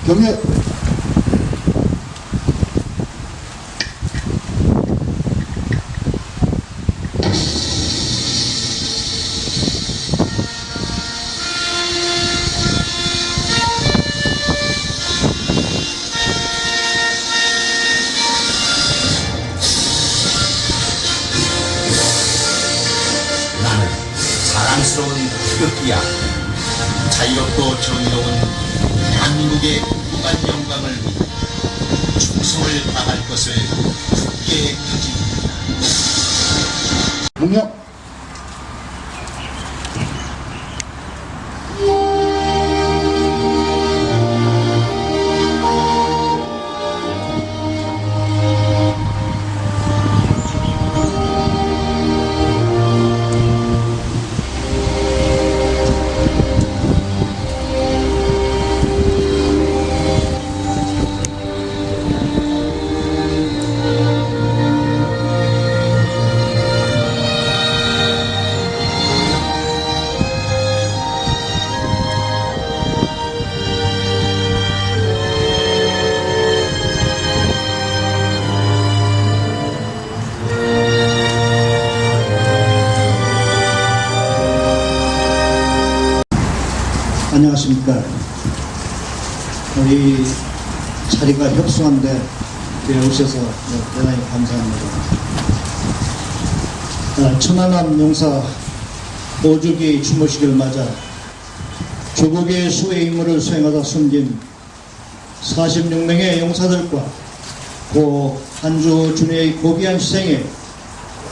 경례. 나는 사랑스러운 태극기야. 자유롭고 정의로운 대한민국의 무한 영광을 위해 충성을 다할 것을 굳게 다짐합니다. 공명. 안녕하십니까. 우리 자리가 협소한데 오셔서 대단히 감사합니다. 천안함 용사 5주기 추모식을 맞아 조국의 수의 임무를 수행하다 숨진 46명의 용사들과 고 한주 준의 고귀한 희생에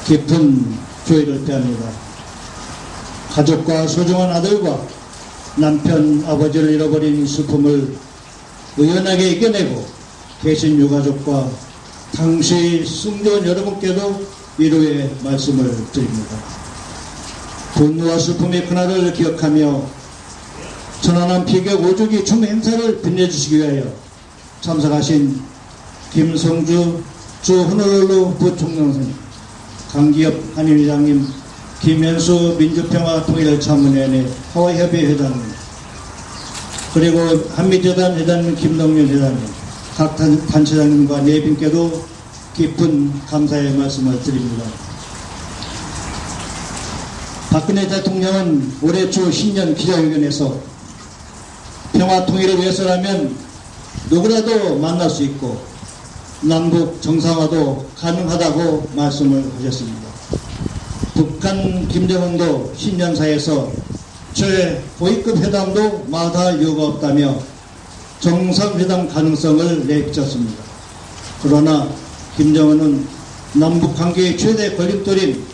깊은 조의를 표합니다. 가족과 소중한 아들과 남편, 아버지를 잃어버린 슬픔을 의연하게 이겨내고 계신 유가족과 당시 승조원 여러분께도 위로의 말씀을 드립니다. 분노와 슬픔의 그날을 기억하며 천안함 피격 5주기 추모 행사를 빛내주시기 위하여 참석하신 김성주 주 호노룰루 부총장님, 강기엽 한인회장님, 김현수 민주평화통일자문위원회 하와이협의 회장님, 그리고 한미재단 회장님 김동연 회장님, 각 단체장님과 내빈께도 깊은 감사의 말씀을 드립니다. 박근혜 대통령은 올해 초 신년 기자회견에서 평화통일을 위해서라면 누구라도 만날 수 있고 남북 정상화도 가능하다고 말씀을 하셨습니다. 북한 김정은도 신년사에서 최고위급 회담도 마다할 이유가 없다며 정상회담 가능성을 내비쳤습니다. 그러나 김정은은 남북관계의 최대 걸림돌인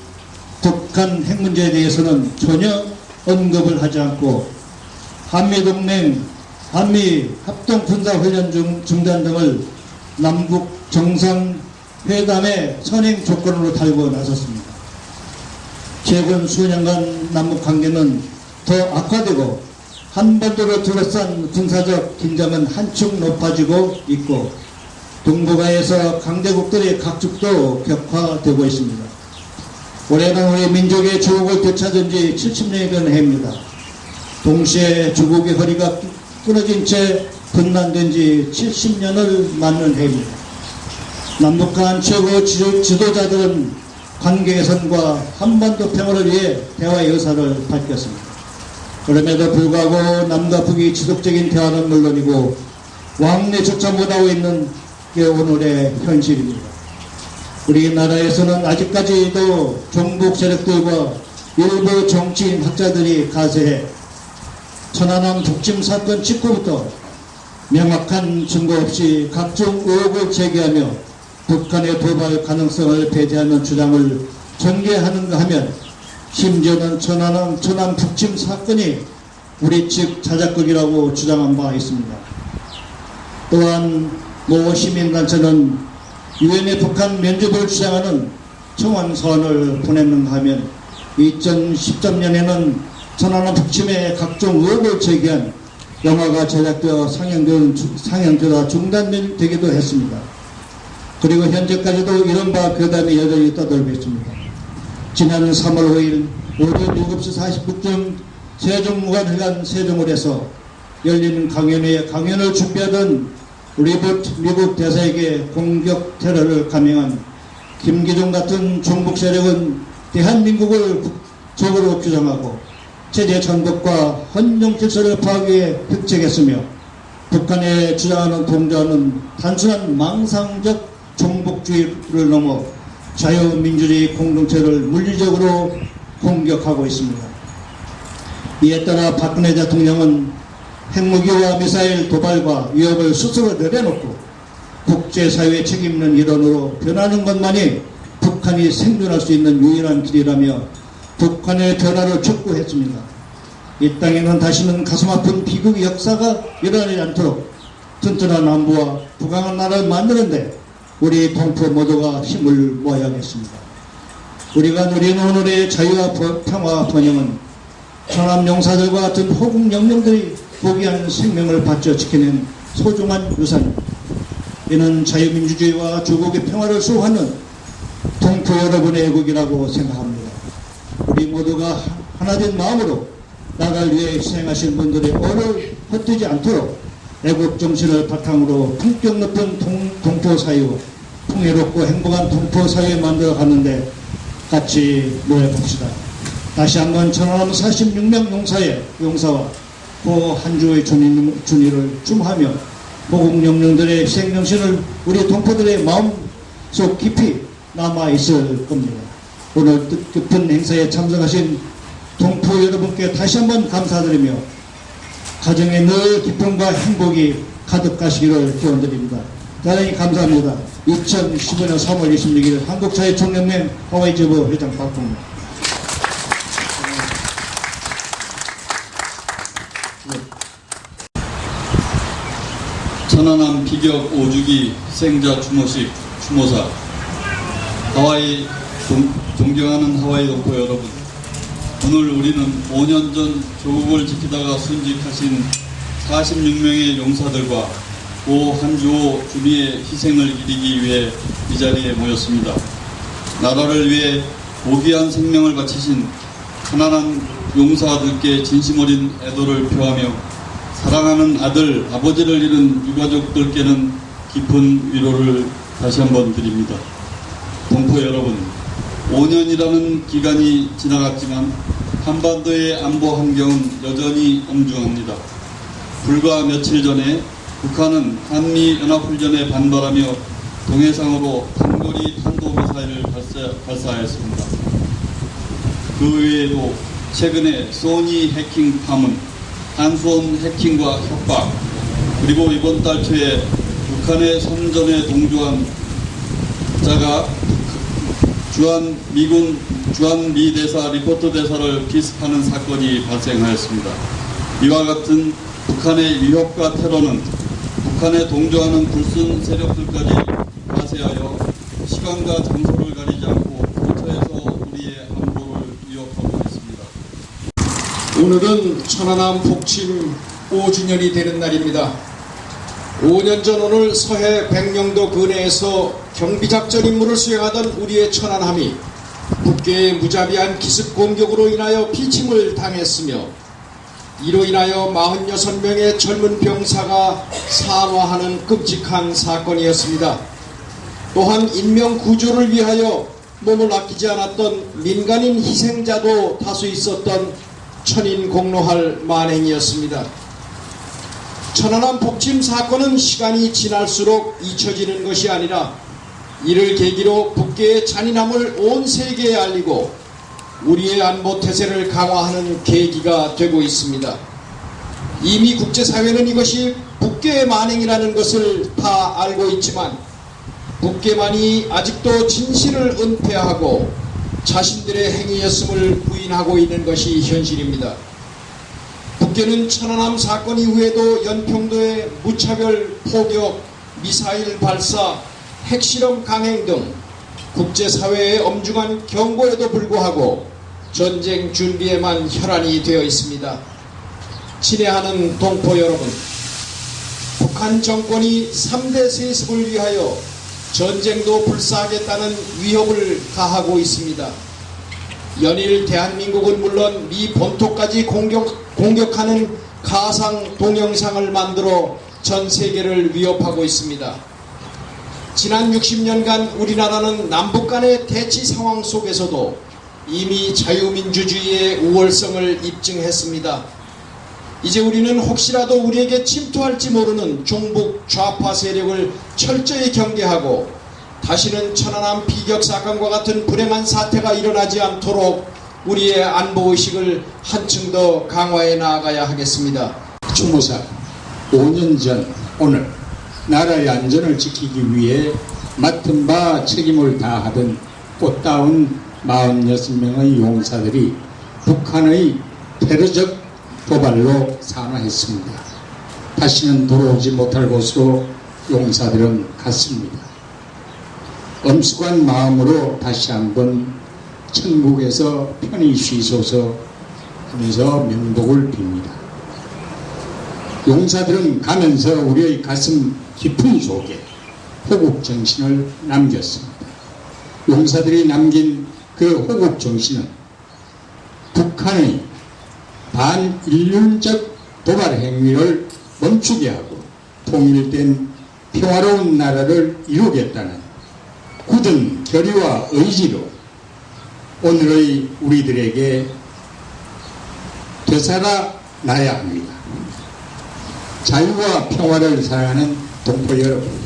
북한 핵 문제에 대해서는 전혀 언급을 하지 않고 한미동맹, 한미합동군사훈련 중단 등을 남북 정상회담의 선행 조건으로 달고 나섰습니다. 최근 수년간 남북관계는 더 악화되고 한반도를 둘러싼 군사적 긴장은 한층 높아지고 있고 동북아에서 강대국들의 각축도 격화되고 있습니다. 올해는 우리 민족의 조국을 되찾은 지 70년이 된 해입니다. 동시에 조국의 허리가 끊어진 채 분란된 지 70년을 맞는 해입니다. 남북한 최고 지도자들은 관계 개선과 한반도 평화를 위해 대화의 의사를 밝혔습니다. 그럼에도 불구하고 남과 북이 지속적인 대화는 물론이고 왕래조차 못하고 있는 게 오늘의 현실입니다. 우리나라에서는 아직까지도 종북 세력들과 일부 정치인 학자들이 가세해 천안함 북침 사건 직후부터 명확한 증거 없이 각종 의혹을 제기하며 북한의 도발 가능성을 배제하는 주장을 전개하는가 하면 심지어는 천안 북침 사건이 우리 측 자작극이라고 주장한 바 있습니다. 또한 모 시민단체는 유엔의 북한 면접을 주장하는 청원서원을 보냈는가 하면 2013년에는 천안함 북침에 각종 의혹을 제기한 영화가 제작되어 상영되다 중단되기도 했습니다. 그리고 현재까지도 이른바 괴담이 여전히 떠돌고 있습니다. 지난 3월 5일 오전 7시 40분쯤 세종무관회관 세종홀에서 열리는 강연회에 강연을 준비하던 미국 대사에게 공격 테러를 감행한 김기중 같은 종북 세력은 대한민국을 적으로 규정하고 체제 전복과 헌정 질서를 파괴해 획책했으며 북한에 주장하는 동조하는 단순한 망상적 종북주의를 넘어 자유민주주의 공동체를 물리적으로 공격하고 있습니다. 이에 따라 박근혜 대통령은 핵무기와 미사일 도발과 위협을 스스로 내려놓고 국제사회의 책임 있는 일원으로 변하는 것만이 북한이 생존할 수 있는 유일한 길이라며 북한의 변화를 촉구했습니다. 이 땅에는 다시는 가슴 아픈 비극 역사가 일어나지 않도록 튼튼한 안보와 부강한 나라를 만드는데 우리 동포 모두가 힘을 모아야겠습니다. 우리가 누리는 오늘의 자유와 평화와 번영은 천암 용사들과 같은 호국 영령들이 고귀한 생명을 바쳐 지켜낸 소중한 유산입니다. 이는 자유민주주의와 조국의 평화를 수호하는 동포 여러분의 애국이라고 생각합니다. 우리 모두가 하나된 마음으로 나라를 위해 희생하신 분들의 얼을 헛되지 않도록 애국 정신을 바탕으로 품격 높은 동포 사회와 풍요롭고 행복한 동포 사회 만들어 가는데 같이 모여봅시다. 다시 한번 천안함 46명 용사와 고 한주의 준위를 춤하며 호국 영령들의 희생정신을 우리 동포들의 마음속 깊이 남아있을 겁니다. 오늘 뜻깊은 행사에 참석하신 동포 여러분께 다시 한번 감사드리며 가정에 늘 기쁨과 행복이 가득하시기를 기원드립니다. 대단히 감사합니다. 2015년 3월 26일 한국사회총연맹 하와이지부 회장 박봉입니다. 천안함 비격 5주기 희생자 추모사 하와이 존경하는 하와이 동포 여러분, 오늘 우리는 5년 전 조국을 지키다가 순직하신 46명의 용사들과 고 한주호 준위의 희생을 기리기 위해 이 자리에 모였습니다. 나라를 위해 고귀한 생명을 바치신 천안함 용사들께 진심 어린 애도를 표하며 사랑하는 아들, 아버지를 잃은 유가족들께는 깊은 위로를 다시 한번 드립니다. 동포 여러분, 5년이라는 기간이 지나갔지만 한반도의 안보 환경은 여전히 엄중합니다. 불과 며칠 전에 북한은 한미연합훈련에 반발하며 동해상으로 단거리 탄도미사일을 발사했습니다. 그 외에도 최근에 소니 해킹 파문, 한수원 해킹과 협박, 그리고 이번 달 초에 북한의 선전에 동조한 자가 주한 미 대사 리포트 대사를 기습하는 사건이 발생하였습니다. 이와 같은 북한의 위협과 테러는 북한에 동조하는 불순 세력들까지 가세하여 시간과 장소를 가리지 않고 근처에서 우리의 안보를 위협하고 있습니다. 오늘은 천안함 북침 5주년이 되는 날입니다. 5년 전 오늘 서해 백령도 근해에서 경비작전 임무를 수행하던 우리의 천안함이 북괴의 무자비한 기습 공격으로 인하여 피침을 당했으며 이로 인하여 46명의 젊은 병사가 사망하는 끔찍한 사건이었습니다. 또한 인명 구조를 위하여 몸을 아끼지 않았던 민간인 희생자도 다수 있었던 천인공노할 만행이었습니다. 천안함 북침 사건은 시간이 지날수록 잊혀지는 것이 아니라 이를 계기로 북괴의 잔인함을 온 세계에 알리고 우리의 안보 태세를 강화하는 계기가 되고 있습니다. 이미 국제사회는 이것이 북괴의 만행이라는 것을 다 알고 있지만 북괴만이 아직도 진실을 은폐하고 자신들의 행위였음을 부인하고 있는 것이 현실입니다. 북괴는 천안함 사건 이후에도 연평도의 무차별 포격, 미사일 발사, 핵실험 강행 등 국제사회의 엄중한 경고에도 불구하고 전쟁 준비에만 혈안이 되어 있습니다. 친애하는 동포 여러분, 북한 정권이 3대 세습을 위하여 전쟁도 불사하겠다는 위협을 가하고 있습니다. 연일 대한민국은 물론 미 본토까지 공격하는 가상 동영상을 만들어 전 세계를 위협하고 있습니다. 지난 60년간 우리나라는 남북 간의 대치 상황 속에서도 이미 자유민주주의의 우월성을 입증했습니다. 이제 우리는 혹시라도 우리에게 침투할지 모르는 종북 좌파 세력을 철저히 경계하고 다시는 천안함 비격 사건과 같은 불행한 사태가 일어나지 않도록 우리의 안보의식을 한층 더 강화해 나아가야 하겠습니다. 추모사 5년 전 오늘 나라의 안전을 지키기 위해 맡은 바 책임을 다하던 꽃다운 46명의 용사들이 북한의 테러적 도발로 산화했습니다. 다시는 돌아오지 못할 곳으로 용사들은 갔습니다. 엄숙한 마음으로 다시 한번 천국에서 편히 쉬소서 하면서 명복을 빕니다. 용사들은 가면서 우리의 가슴 깊은 속에 호국 정신을 남겼습니다. 용사들이 남긴 그 호국 정신은 북한의 반인륜적 도발 행위를 멈추게 하고 통일된 평화로운 나라를 이루겠다는 굳은 결의와 의지로 오늘의 우리들에게 되살아나야 합니다. 자유와 평화를 사랑하는 동포 여러분,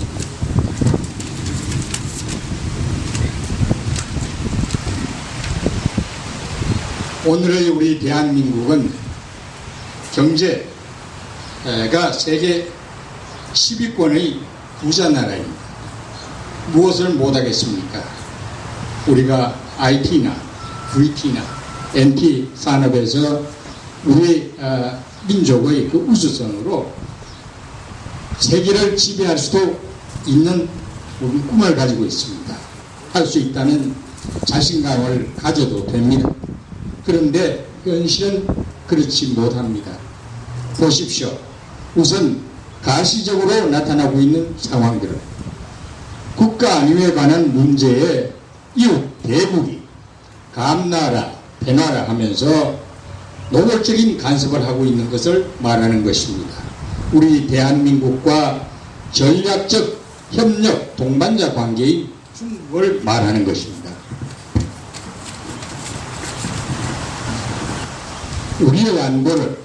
오늘의 우리 대한민국은 경제가 세계 10위권의 부자 나라입니다. 무엇을 못하겠습니까? 우리가 IT나 VT나 NT 산업에서 우리 민족의 그 우수성으로 세계를 지배할 수도 있는 꿈을 가지고 있습니다. 할 수 있다는 자신감을 가져도 됩니다. 그런데 현실은 그렇지 못합니다. 보십시오. 우선 가시적으로 나타나고 있는 상황들은 국가 안위에 관한 문제에 이웃 대국이 감나라, 배나라 하면서 노골적인 간섭을 하고 있는 것을 말하는 것입니다. 우리 대한민국과 전략적 협력 동반자 관계인 중국을 말하는 것입니다. 우리의 안보를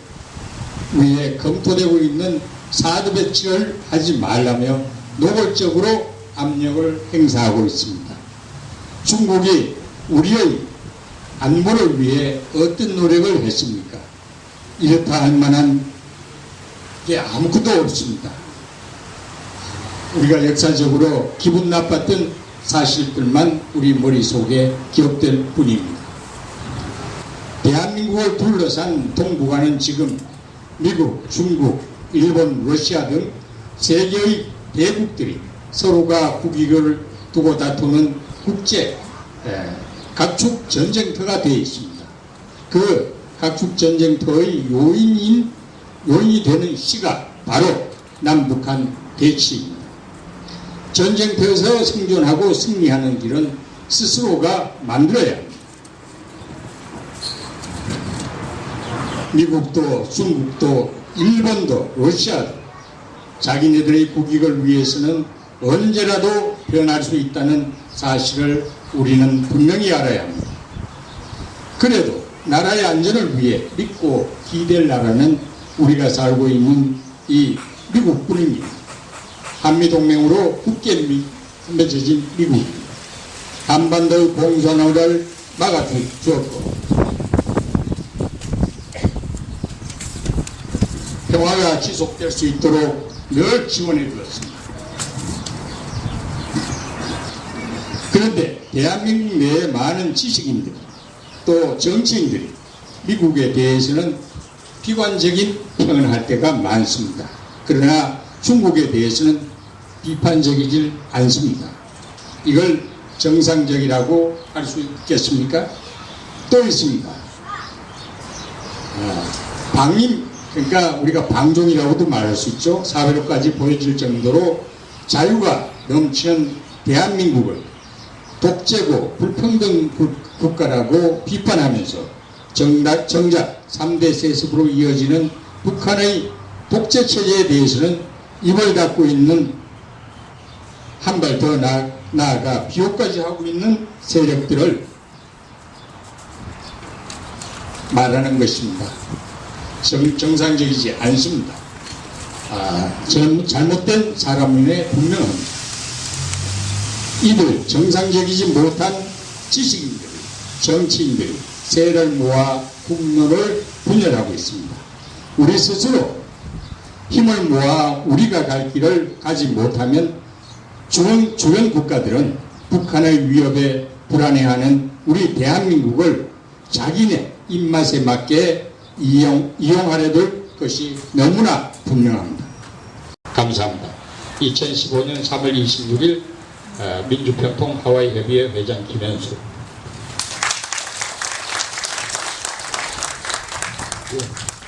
위해 검토되고 있는 사드 배치를 하지 말라며 노골적으로 압력을 행사하고 있습니다. 중국이 우리의 안보를 위해 어떤 노력을 했습니까? 이렇다 할 만한 게 아무것도 없습니다. 우리가 역사적으로 기분 나빴던 사실들만 우리 머릿속에 기억될 뿐입니다. 대한민국을 둘러싼 동북아는 지금 미국, 중국, 일본, 러시아 등 세계의 대국들이 서로가 국익을 두고 다투는 국제 각축 전쟁터가 되어 있습니다. 그 각축 전쟁터의 요인이 되는 시가 바로 남북한 대치입니다. 전쟁터에서 생존하고 승리하는 길은 스스로가 만들어야 합니다. 미국도 중국도 일본도 러시아도 자기네들의 국익을 위해서는 언제라도 변할 수 있다는 사실을 우리는 분명히 알아야 합니다. 그래도 나라의 안전을 위해 믿고 기댈 나라는 우리가 살고 있는 이 미국뿐입니다. 한미동맹으로 굳게 맺어진 미국입니다. 한반도의 공산화를 막아주었고 평화가 지속될 수 있도록 늘 지원해 주었습니다. 그런데 대한민국 내의 많은 지식인들이 또 정치인들이 미국에 대해서는 비관적인 평을 할 때가 많습니다. 그러나 중국에 대해서는 비판적이질 않습니다. 이걸 정상적이라고 할 수 있겠습니까? 또 있습니다. 방임, 그러니까 우리가 방종이라고도 말할 수 있죠. 사회로까지 보여질 정도로 자유가 넘치는 대한민국을 독재고 불평등 국가라고 비판하면서 정작 3대 세습으로 이어지는 북한의 독재 체제에 대해서는 입을 닫고 있는, 한 발 더 나아가 비호까지 하고 있는 세력들을 말하는 것입니다. 정상적이지 않습니다. 저는 잘못된 사람임에 분명합니다. 이들 정상적이지 못한 지식인들, 정치인들이 세를 모아 국론을 분열하고 있습니다. 우리 스스로 힘을 모아 우리가 갈 길을 가지 못하면 주변 국가들은 북한의 위협에 불안해하는 우리 대한민국을 자기네 입맛에 맞게 이용하려 들 것이 너무나 분명합니다. 감사합니다. 2015년 3월 26일 민주평통 하와이 협의회 회장 김현수. 예.